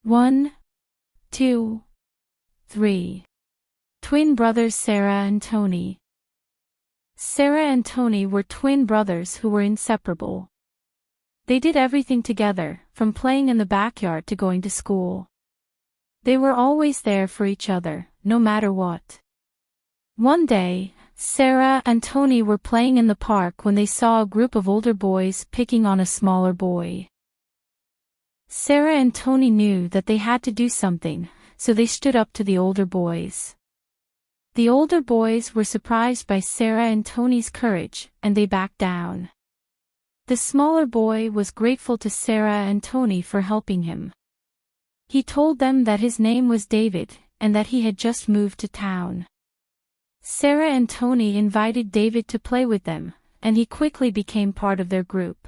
One, two, three. Twin brothers Sarah and Tony. Sarah and Tony were twin brothers who were inseparable. They did everything together, from playing in the backyard to going to school. They were always there for each other, no matter what. One day, Sarah and Tony were playing in the park when they saw a group of older boys picking on a smaller boy. Sarah and Tony knew that they had to do something, so they stood up to the older boys. The older boys were surprised by Sarah and Tony's courage, and they backed down. The smaller boy was grateful to Sarah and Tony for helping him. He told them that his name was David, and that he had just moved to town. Sarah and Tony invited David to play with them, and he quickly became part of their group.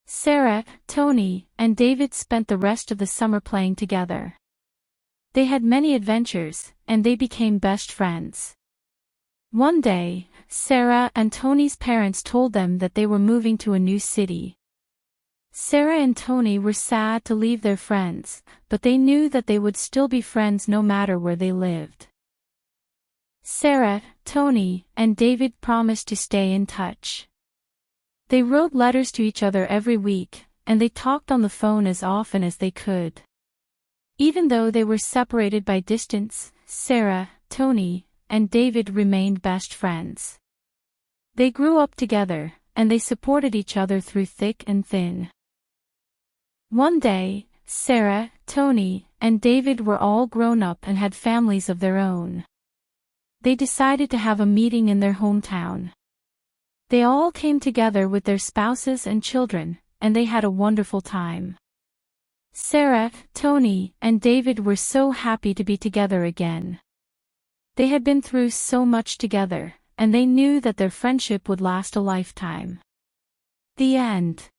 Sarah, Tony, and David spent the rest of the summer playing together. They had many adventures, and they became best friends. One day, Sarah and Tony's parents told them that they were moving to a new city. Sarah and Tony were sad to leave their friends, but they knew that they would still be friends no matter where they lived. Sarah, Tony, and David promised to stay in touch. They wrote letters to each other every week, and they talked on the phone as often as they could. Even though they were separated by distance, Sarah, Tony, and David remained best friends. They grew up together, and they supported each other through thick and thin. One day, Sarah, Tony, and David were all grown up and had families of their own. They decided to have a meeting in their hometown. They all came together with their spouses and children, and they had a wonderful time. Sarah, Tony, and David were so happy to be together again. They had been through so much together, and they knew that their friendship would last a lifetime. The end.